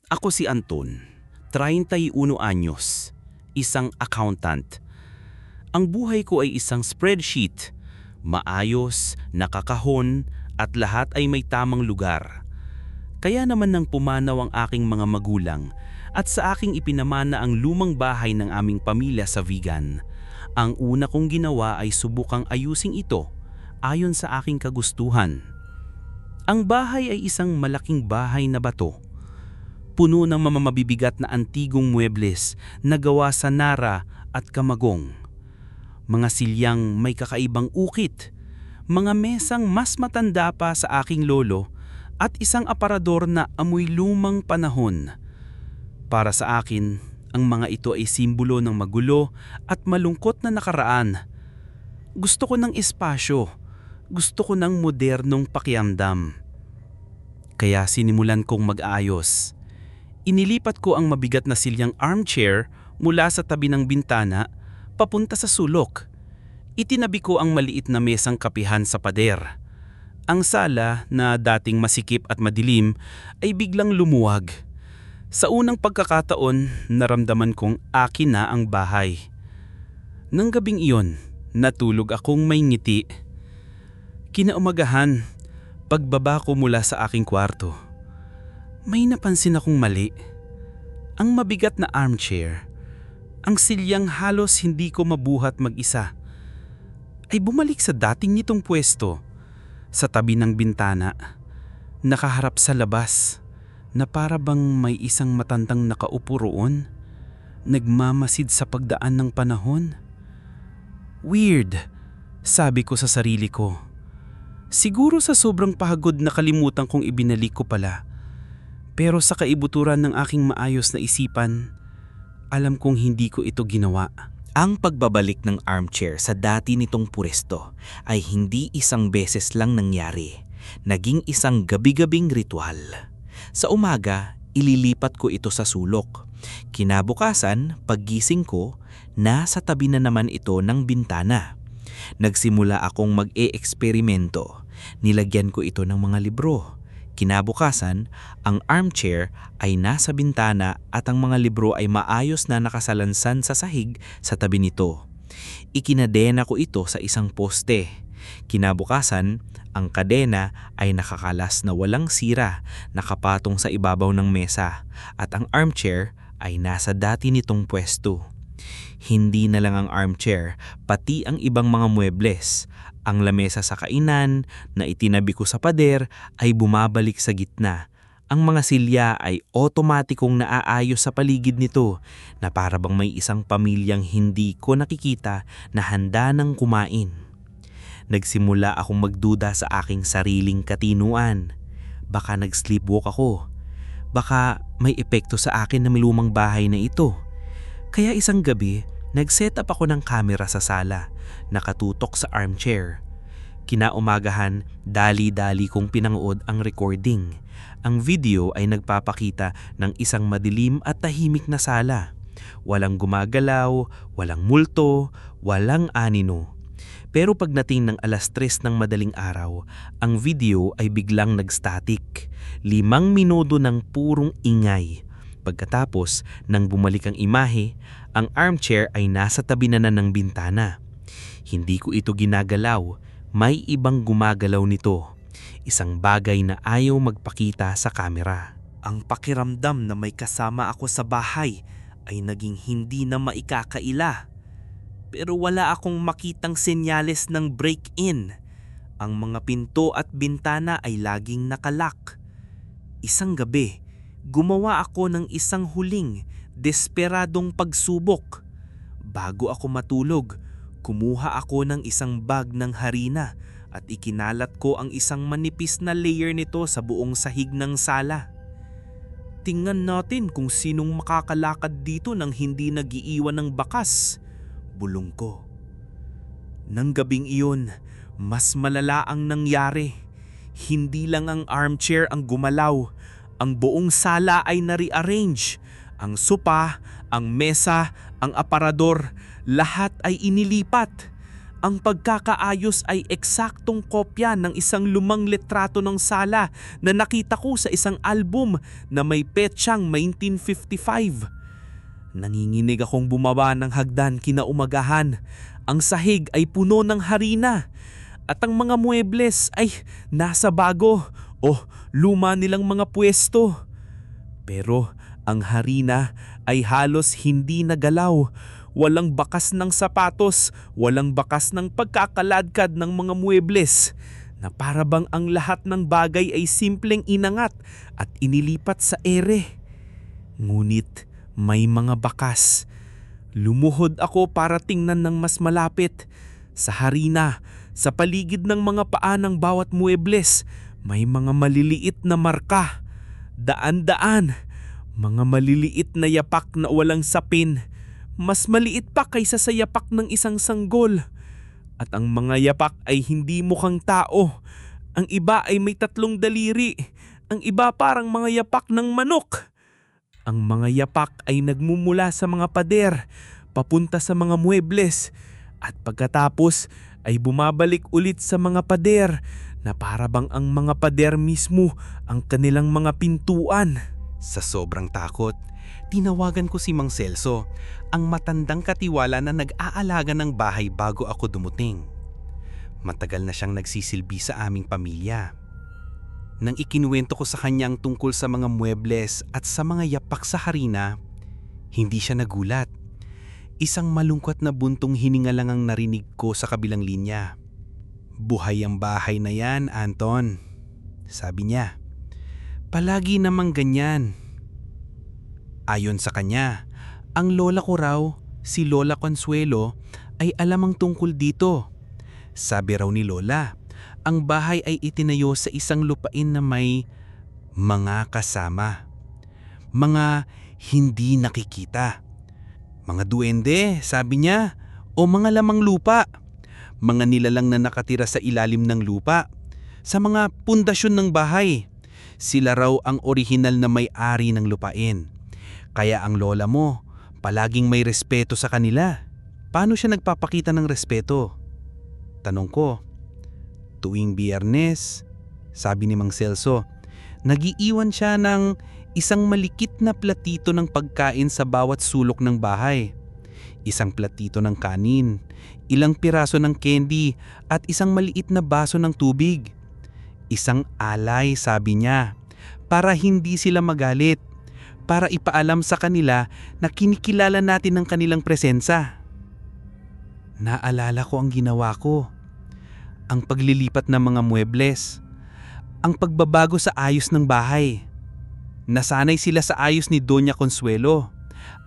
Ako si Anton, 31 anyos, isang accountant. Ang buhay ko ay isang spreadsheet, maayos, nakakahon, at lahat ay may tamang lugar. Kaya naman nang pumanaw ang aking mga magulang at sa aking ipinamana ang lumang bahay ng aming pamilya sa Vigan, ang una kong ginawa ay subukang ayusin ito ayon sa aking kagustuhan. Ang bahay ay isang malaking bahay na bato, puno ng mabibigat na antigong muebles na gawa sa nara at kamagong. Mga silyang may kakaibang ukit, mga mesang mas matanda pa sa aking lolo at isang aparador na amoy lumang panahon. Para sa akin, ang mga ito ay simbolo ng magulo at malungkot na nakaraan. Gusto ko ng espasyo, gusto ko ng modernong pakiramdam. Kaya sinimulan kong mag-ayos. Inilipat ko ang mabigat na silyang armchair mula sa tabi ng bintana papunta sa sulok. Itinabi ko ang maliit na mesang kapihan sa pader. Ang sala na dating masikip at madilim ay biglang lumuwag. Sa unang pagkakataon, naramdaman kong akin na ang bahay. Nang gabing iyon, natulog akong may ngiti. Kinaumagahan, pagbaba ko mula sa aking kwarto. May napansin akong mali. Ang mabigat na armchair, ang silyang halos hindi ko mabuhat mag-isa, ay bumalik sa dating nitong pwesto, sa tabi ng bintana, nakaharap sa labas, na para bang may isang matandang nakaupo roon, nagmamasid sa pagdaan ng panahon. Weird, sabi ko sa sarili ko. Siguro sa sobrang pagod nakalimutan kong ibinalik ko pala. Pero sa kaibuturan ng aking maayos na isipan, alam kong hindi ko ito ginawa. Ang pagbabalik ng armchair sa dati nitong pwesto ay hindi isang beses lang nangyari. Naging isang gabi-gabing ritual. Sa umaga, ililipat ko ito sa sulok. Kinabukasan, paggising ko, nasa tabi na naman ito ng bintana. Nagsimula akong mag-e-eksperimento. Nilagyan ko ito ng mga libro. Kinabukasan, ang armchair ay nasa bintana at ang mga libro ay maayos na nakasalansan sa sahig sa tabi nito. Ikinadena ko ito sa isang poste. Kinabukasan, ang kadena ay nakakalas na walang sira, nakapatong sa ibabaw ng mesa at ang armchair ay nasa dati nitong pwesto. Hindi na lang ang armchair, pati ang ibang mga muebles. Ang lamesa sa kainan na itinabi ko sa pader ay bumabalik sa gitna. Ang mga silya ay otomatikong naaayos sa paligid nito na para bang may isang pamilyang hindi ko nakikita na handa ng kumain. Nagsimula akong magduda sa aking sariling katinuan. Baka nag-sleepwalk ako. Baka may epekto sa akin na lumang bahay na ito. Kaya isang gabi, nag-set up ako ng kamera sa sala, nakatutok sa armchair. Kinaumagahan, dali-dali kong pinanood ang recording. Ang video ay nagpapakita ng isang madilim at tahimik na sala. Walang gumagalaw, walang multo, walang anino. Pero pagdating ng 3:00 ng madaling araw, ang video ay biglang nag-static. 5 minuto ng purong ingay. Pagkatapos, nang bumalik ang imahe, ang armchair ay nasa tabi na ng bintana. Hindi ko ito ginagalaw, may ibang gumagalaw nito. Isang bagay na ayaw magpakita sa kamera. Ang pakiramdam na may kasama ako sa bahay ay naging hindi na maikakaila. Pero wala akong makitang senyales ng break-in. Ang mga pinto at bintana ay laging nakalock. Isang gabi, gumawa ako ng isang huling, desperadong pagsubok. Bago ako matulog, kumuha ako ng isang bag ng harina at ikinalat ko ang isang manipis na layer nito sa buong sahig ng sala. Tingnan natin kung sinong makakalakad dito nang hindi nag-iiwan ng bakas, bulong ko. Nang gabing iyon, mas malala ang nangyari. Hindi lang ang armchair ang gumalaw, ang buong sala ay na-rearrange. Ang sopa, ang mesa, ang aparador, lahat ay inilipat. Ang pagkakaayos ay eksaktong kopya ng isang lumang litrato ng sala na nakita ko sa isang album na may petsang 1955. Nanginginig akong bumaba ng hagdan kinaumagahan. Ang sahig ay puno ng harina at ang mga muebles ay nasa bago o luma nilang mga pwesto. Pero ang harina ay halos hindi nagalaw. Walang bakas ng sapatos, walang bakas ng pagkakaladkad ng mga muebles, na para bang ang lahat ng bagay ay simpleng inangat at inilipat sa ere. Ngunit may mga bakas. Lumuhod ako para tingnan ng mas malapit. Sa harina, sa paligid ng mga paa ng bawat muebles, may mga maliliit na marka. Daan-daan, mga maliliit na yapak na walang sapin. Mas maliit pa kaysa sa yapak ng isang sanggol. At ang mga yapak ay hindi mukhang tao. Ang iba ay may 3 daliri. Ang iba parang mga yapak ng manok. Ang mga yapak ay nagmumula sa mga pader, papunta sa mga muebles. At pagkatapos ay bumabalik ulit sa mga pader na para bang ang mga pader mismo ang kanilang mga pintuan. Sa sobrang takot, tinawagan ko si Mang Celso, ang matandang katiwala na nag-aalaga ng bahay bago ako dumuting. Matagal na siyang nagsisilbi sa aming pamilya. Nang ikinuwento ko sa kanya ang tungkol sa mga muebles at sa mga yapak sa harina, hindi siya nagulat. Isang malungkot na buntong hininga lang ang narinig ko sa kabilang linya. "Buhay ang bahay na yan, Anton," sabi niya. "Palagi namang ganyan." Ayon sa kanya, ang lola ko raw, si Lola Consuelo, ay alam ang tungkol dito. Sabi raw ni Lola, ang bahay ay itinayo sa isang lupain na may mga kasama. Mga hindi nakikita. Mga duwende, sabi niya, o mga lamang lupa. Mga nilalang na nakatira sa ilalim ng lupa, sa mga pundasyon ng bahay. Sila raw ang orihinal na may-ari ng lupain. Kaya ang lola mo, palaging may respeto sa kanila. Paano siya nagpapakita ng respeto? Tanong ko. Tuwing Biyernes, sabi ni Mang Celso, nag-iiwan siya ng isang malikit na platito ng pagkain sa bawat sulok ng bahay. Isang platito ng kanin, ilang piraso ng candy at isang maliit na baso ng tubig. Isang alay, sabi niya, para hindi sila magalit. Para ipaalam sa kanila na kinikilala natin ang kanilang presensya. Naalala ko ang ginawa ko. Ang paglilipat ng mga muebles. Ang pagbabago sa ayos ng bahay. Nasanay sila sa ayos ni Doña Consuelo.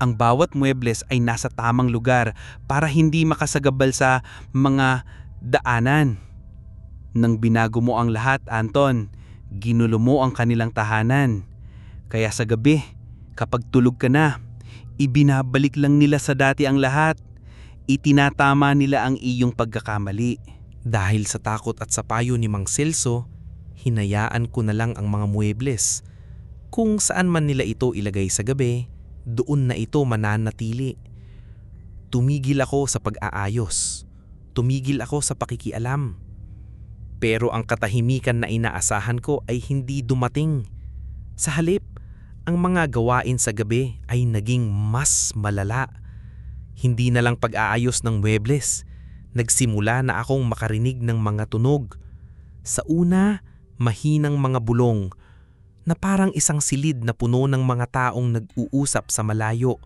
Ang bawat muebles ay nasa tamang lugar para hindi makasagabal sa mga daanan. Nang binago mo ang lahat, Anton, ginulo mo ang kanilang tahanan. Kaya sa gabi, kapag tulog ka na, ibinabalik lang nila sa dati ang lahat. Itinatama nila ang iyong pagkakamali. Dahil sa takot at sa payo ni Mang Celso, hinayaan ko na lang ang mga muebles. Kung saan man nila ito ilagay sa gabi, doon na ito mananatili. Tumigil ako sa pag-aayos. Tumigil ako sa pakikialam. Pero ang katahimikan na inaasahan ko ay hindi dumating. Sa halip, ang mga gawain sa gabi ay naging mas malala. Hindi na lang pag-aayos ng muebles. Nagsimula na akong makarinig ng mga tunog. Sa una, mahinang mga bulong na parang isang silid na puno ng mga taong nag-uusap sa malayo.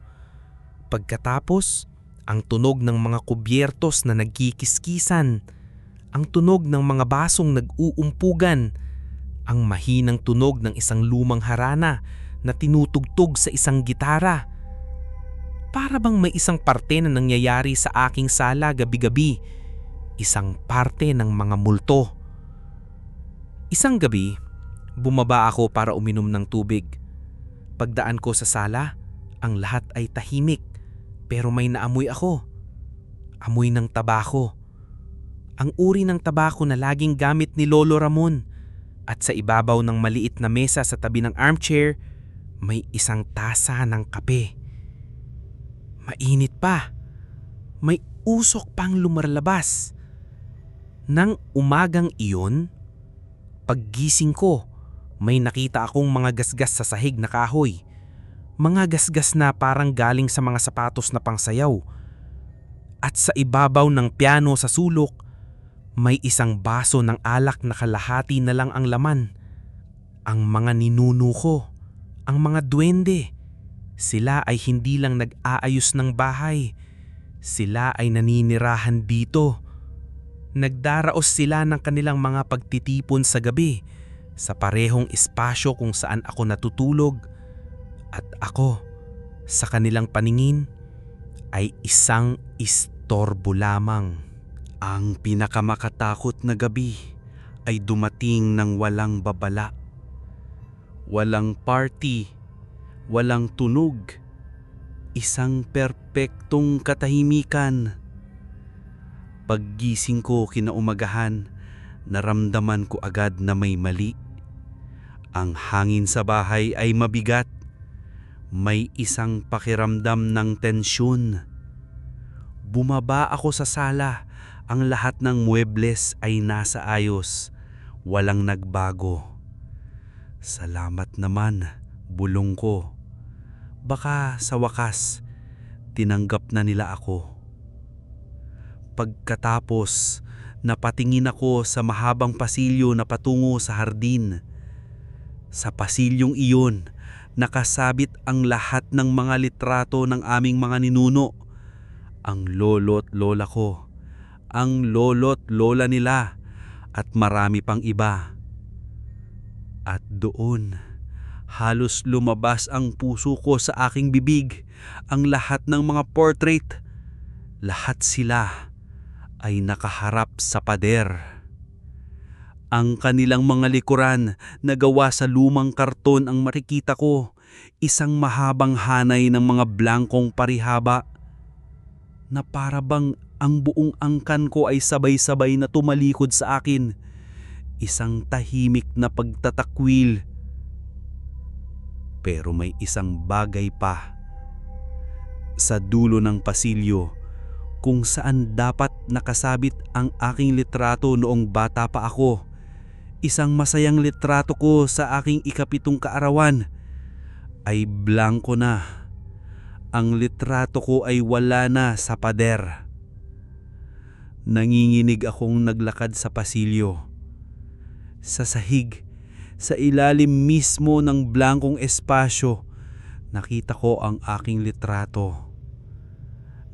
Pagkatapos, ang tunog ng mga kubyertos na nagkikiskisan, ang tunog ng mga basong nag-uumpugan, ang mahinang tunog ng isang lumang harana na tinutugtog sa isang gitara. Para bang may isang parte na nangyayari sa aking sala gabi-gabi, isang parte ng mga multo. Isang gabi, bumaba ako para uminom ng tubig. Pagdaan ko sa sala, ang lahat ay tahimik, pero may naamoy ako. Amoy ng tabako. Ang uri ng tabako na laging gamit ni Lolo Ramon. At sa ibabaw ng maliit na mesa sa tabi ng armchair, may isang tasa ng kape. Mainit pa. May usok pang lumalabas. Nang umagang iyon, paggising ko, may nakita akong mga gasgas sa sahig na kahoy. Mga gasgas na parang galing sa mga sapatos na pangsayaw. At sa ibabaw ng piano sa sulok, may isang baso ng alak na kalahati na lang ang laman. Ang mga ninuno ko, ang mga duwende, sila ay hindi lang nag-aayos ng bahay. Sila ay naninirahan dito. Nagdaraos sila ng kanilang mga pagtitipon sa gabi sa parehong espasyo kung saan ako natutulog. At ako, sa kanilang paningin, ay isang istorbo lamang. Ang pinakamakatakot na gabi ay dumating ng walang babala. Walang party, walang tunog, isang perpektong katahimikan. Paggising ko kinaumagahan, naramdaman ko agad na may mali. Ang hangin sa bahay ay mabigat. May isang pakiramdam ng tensyon. Bumaba ako sa sala. Ang lahat ng muebles ay nasa ayos. Walang nagbago. Salamat naman, bulong ko. Baka sa wakas, tinanggap na nila ako. Pagkatapos, napatingin ako sa mahabang pasilyo na patungo sa hardin. Sa pasilyong iyon, nakasabit ang lahat ng mga litrato ng aming mga ninuno. Ang lolo't lola ko, ang lolo't lola nila, at marami pang iba. At doon, halos lumabas ang puso ko sa aking bibig. Ang lahat ng mga portrait, lahat sila ay nakaharap sa pader. Ang kanilang mga likuran na gawa sa lumang karton ang makikita ko, isang mahabang hanay ng mga blangkong parihaba na para bang ang buong angkan ko ay sabay-sabay na tumalikod sa akin. Isang tahimik na pagtatakwil. Pero may isang bagay pa. Sa dulo ng pasilyo, kung saan dapat nakasabit ang aking litrato noong bata pa ako, isang masayang litrato ko sa aking ika-7 kaarawan, ay blanko na. Ang litrato ko ay wala na sa pader. Nanginginig akong naglakad sa pasilyo. Sa sahig, sa ilalim mismo ng blankong espasyo, nakita ko ang aking litrato.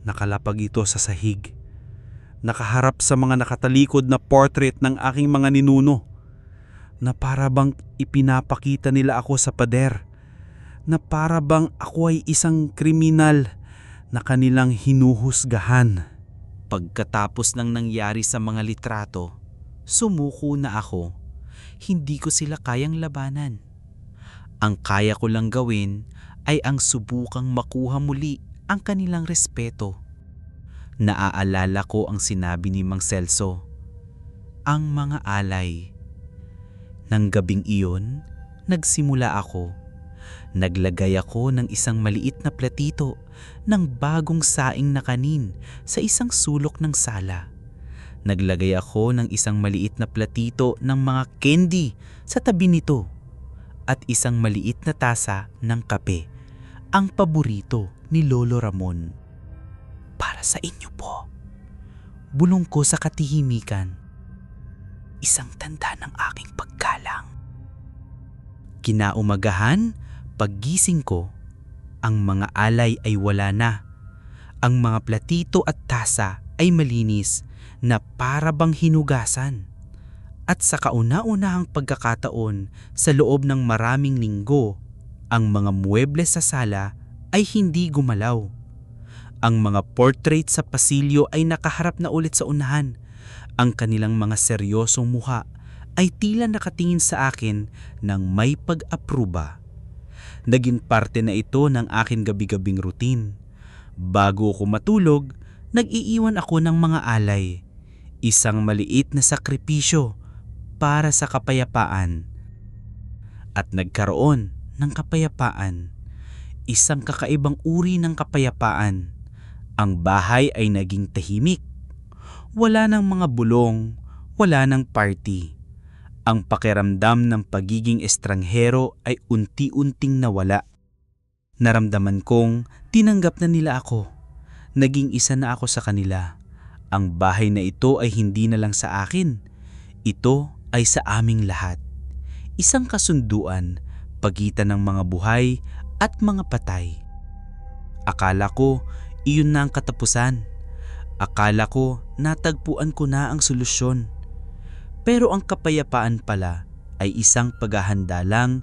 Nakalapag ito sa sahig, nakaharap sa mga nakatalikod na portrait ng aking mga ninuno, na para bang ipinapakita nila ako sa pader, na para bang ako ay isang kriminal na kanilang hinuhusgahan. Pagkatapos ng nangyari sa mga litrato, sumuko na ako. Hindi ko sila kayang labanan. Ang kaya ko lang gawin ay ang subukang makuha muli ang kanilang respeto. Naaalala ko ang sinabi ni Mang Celso, ang mga alay. Nang gabing iyon, nagsimula ako. Naglagay ako ng isang maliit na platito ng bagong saing na kanin sa isang sulok ng sala. Naglagay ako ng isang maliit na platito ng mga candy sa tabi nito at isang maliit na tasa ng kape, ang paborito ni Lolo Ramon. Para sa inyo po, bulong ko sa katahimikan. Isang tanda ng aking paggalang. Kinaumagahan, paggising ko, ang mga alay ay wala na. Ang mga platito at tasa ay malinis na para bang hinugasan. At sa kauna-unahang pagkakataon sa loob ng maraming linggo, ang mga muebles sa sala ay hindi gumalaw. Ang mga portrait sa pasilyo ay nakaharap na ulit sa unahan. Ang kanilang mga seryosong mukha ay tila nakatingin sa akin ng may pag-apruba. Naging parte na ito ng aking gabi-gabing routine. Bago ako matulog, nag-iiwan ako ng mga alay. Isang maliit na sakripisyo para sa kapayapaan. At nagkaroon ng kapayapaan. Isang kakaibang uri ng kapayapaan. Ang bahay ay naging tahimik. Wala ng mga bulong, Wala ng party. Ang pakiramdam ng pagiging estranghero ay unti-unting nawala. Naramdaman kong tinanggap na nila ako. Naging isa na ako sa kanila. Ang bahay na ito ay hindi na lang sa akin. Ito ay sa aming lahat. Isang kasunduan, pagitan ng mga buhay at mga patay. Akala ko iyon na ang katapusan. Akala ko natagpuan ko na ang solusyon. Pero ang kapayapaan pala ay isang paghahanda lang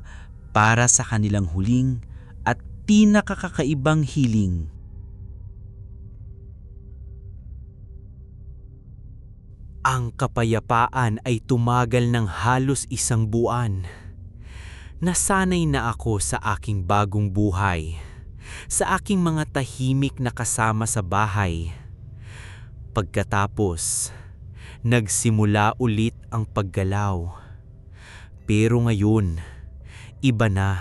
para sa kanilang huling at pinakakakaibang hiling. Ang kapayapaan ay tumagal ng halos isang buwan. Nasanay na ako sa aking bagong buhay, sa aking mga tahimik na kasama sa bahay. Pagkatapos, nagsimula ulit ang paggalaw. Pero ngayon, iba na.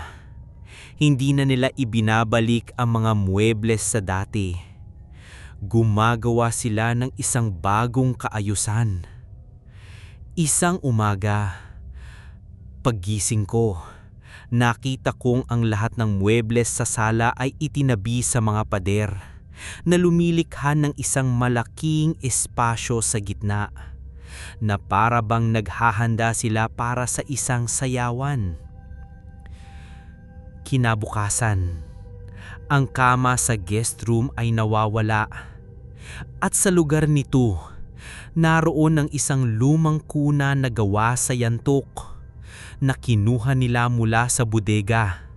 Hindi na nila ibinabalik ang mga muebles sa dati. Gumagawa sila ng isang bagong kaayusan. Isang umaga, paggising ko, nakita kong ang lahat ng muebles sa sala ay itinabi sa mga pader na lumilikha ng isang malaking espasyo sa gitna, na para bang naghahanda sila para sa isang sayawan. Kinabukasan, ang kama sa guest room ay nawawala, at sa lugar nito, naroon ang isang lumang kuna na gawa sa yantok na kinuha nila mula sa bodega.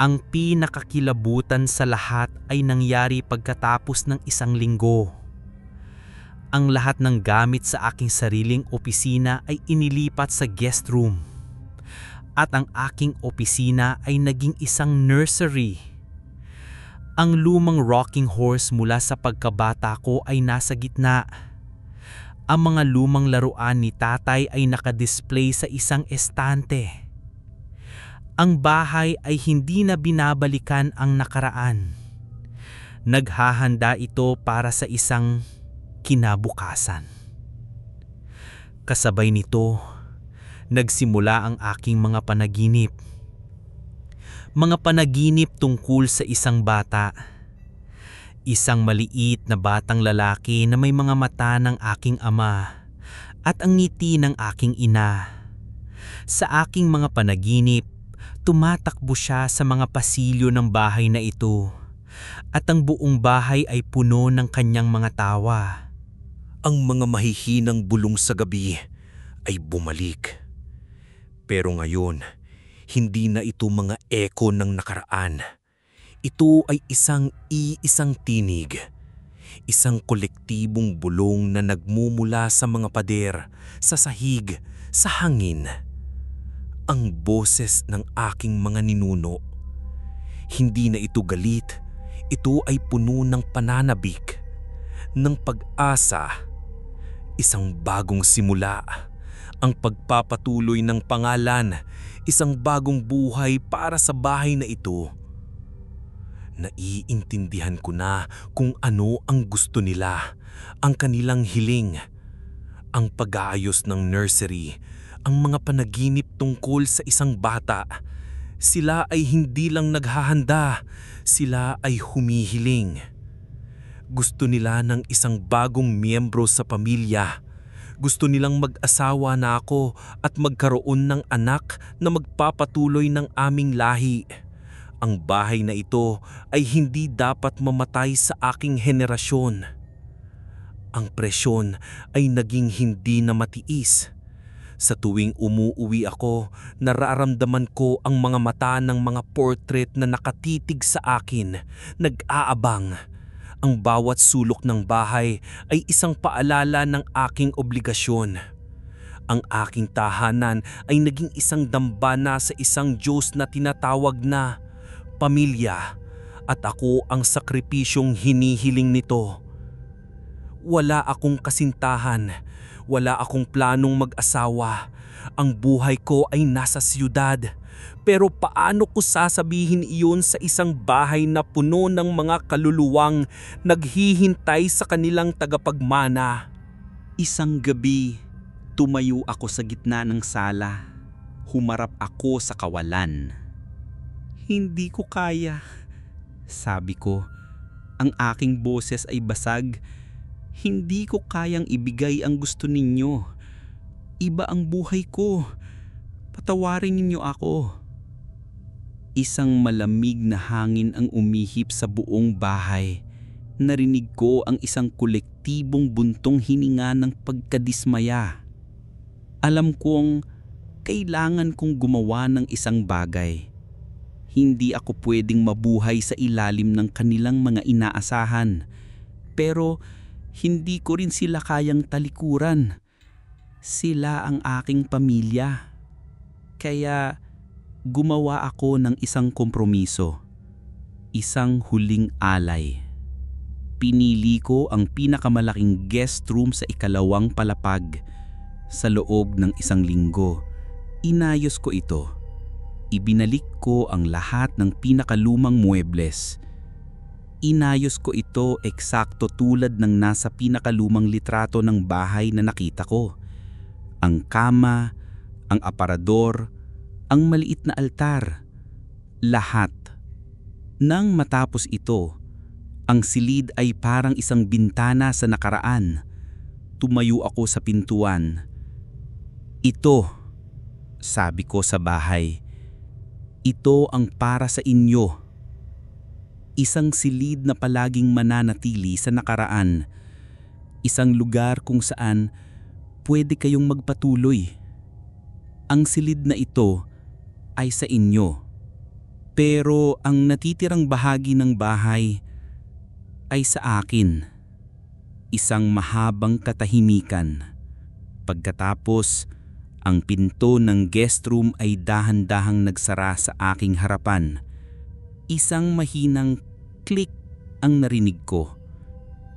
Ang pinakakilabutan sa lahat ay nangyari pagkatapos ng isang linggo. Ang lahat ng gamit sa aking sariling opisina ay inilipat sa guest room. At ang aking opisina ay naging isang nursery. Ang lumang rocking horse mula sa pagkabata ko ay nasa gitna. Ang mga lumang laruan ni tatay ay nakadisplay sa isang estante. Ang bahay ay hindi na binabalikan ang nakaraan. Naghahanda ito para sa isang kinabukasan. Kasabay nito, nagsimula ang aking mga panaginip. Mga panaginip tungkol sa isang bata. Isang maliit na batang lalaki na may mga mata ng aking ama at ang ngiti ng aking ina. Sa aking mga panaginip, tumatakbo siya sa mga pasilyo ng bahay na ito at ang buong bahay ay puno ng kanyang mga tawa. Ang mga mahihinang bulong sa gabi ay bumalik. Pero ngayon, hindi na ito mga eko ng nakaraan. Ito ay isang tinig. Isang kolektibong bulong na nagmumula sa mga pader, sa sahig, sa hangin. Ang boses ng aking mga ninuno. Hindi na ito galit. Ito ay puno ng pananabik, ng pag-asa. Isang bagong simula. Ang pagpapatuloy ng pangalan. Isang bagong buhay para sa bahay na ito. Naiintindihan ko na kung ano ang gusto nila, ang kanilang hiling, ang pag-aayos ng nursery, ang mga panaginip tungkol sa isang bata. Sila ay hindi lang naghahanda, sila ay humihiling. Gusto nila ng isang bagong miyembro sa pamilya. Gusto nilang mag-asawa na ako at magkaroon ng anak na magpapatuloy ng aming lahi. Ang bahay na ito ay hindi dapat mamatay sa aking henerasyon. Ang presyon ay naging hindi na matiis. Sa tuwing umuuwi ako, nararamdaman ko ang mga mata ng mga portrait na nakatitig sa akin, nag-aabang. Ang bawat sulok ng bahay ay isang paalala ng aking obligasyon. Ang aking tahanan ay naging isang dambana sa isang Diyos na tinatawag na pamilya, at ako ang sakripisyong hinihiling nito. Wala akong kasintahan, wala akong planong mag-asawa. Ang buhay ko ay nasa siyudad. Pero paano ko sasabihin iyon sa isang bahay na puno ng mga kaluluwang naghihintay sa kanilang tagapagmana? Isang gabi, tumayo ako sa gitna ng sala. Humarap ako sa kawalan. Hindi ko kaya, sabi ko. Ang aking boses ay basag. Hindi ko kayang ibigay ang gusto ninyo. Iba ang buhay ko. Patawarin ninyo ako. Isang malamig na hangin ang umihip sa buong bahay. Narinig ko ang isang kolektibong buntong hininga ng pagkadismaya. Alam kong kailangan kong gumawa ng isang bagay. Hindi ako pwedeng mabuhay sa ilalim ng kanilang mga inaasahan. Pero hindi ko rin sila kayang talikuran. Sila ang aking pamilya. Kaya gumawa ako ng isang kompromiso. Isang huling alay. Pinili ko ang pinakamalaking guest room sa ikalawang palapag. Sa loob ng isang linggo, inayos ko ito. Ibinalik ko ang lahat ng pinakalumang muebles. Inayos ko ito eksakto tulad ng nasa pinakalumang litrato ng bahay na nakita ko. Ang kama, ang aparador, ang maliit na altar. Lahat. Nang matapos ito, ang silid ay parang isang bintana sa nakaraan. Tumayo ako sa pintuan. Ito, sabi ko sa bahay. Ito ang para sa inyo. Isang silid na palaging mananatili sa nakaraan. Isang lugar kung saan pwede kayong magpatuloy. Ang silid na ito ay sa inyo. Pero ang natitirang bahagi ng bahay ay sa akin. Isang mahabang katahimikan. Pagkatapos, ang pinto ng guest room ay dahan-dahang nagsara sa aking harapan. Isang mahinang click ang narinig ko.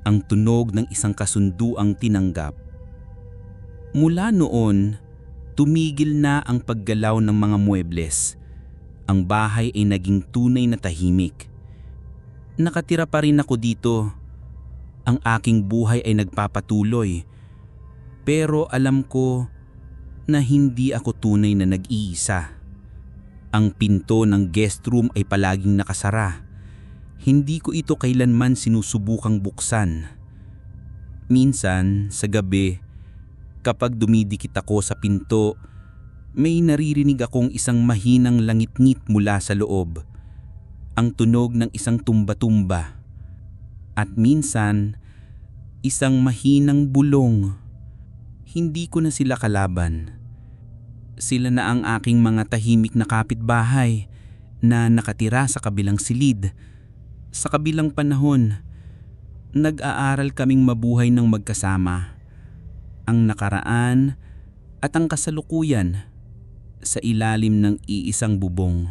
Ang tunog ng isang kasunduang tinanggap. Mula noon, tumigil na ang paggalaw ng mga muebles. Ang bahay ay naging tunay na tahimik. Nakatira pa rin ako dito. Ang aking buhay ay nagpapatuloy. Pero alam ko na hindi ako tunay na nag-iisa. Ang pinto ng guest room ay palaging nakasara. Hindi ko ito kailanman sinusubukang buksan. Minsan, sa gabi, kapag dumidikit ako sa pinto, may naririnig akong isang mahinang langit-ngit mula sa loob. Ang tunog ng isang tumba-tumba. At minsan, isang mahinang bulong. Hindi ko na sila kalaban. Sila na ang aking mga tahimik na kapitbahay na nakatira sa kabilang silid. Sa kabilang panahon, nag-aaral kaming mabuhay ng magkasama. Ang nakaraan at ang kasalukuyan sa ilalim ng iisang bubong.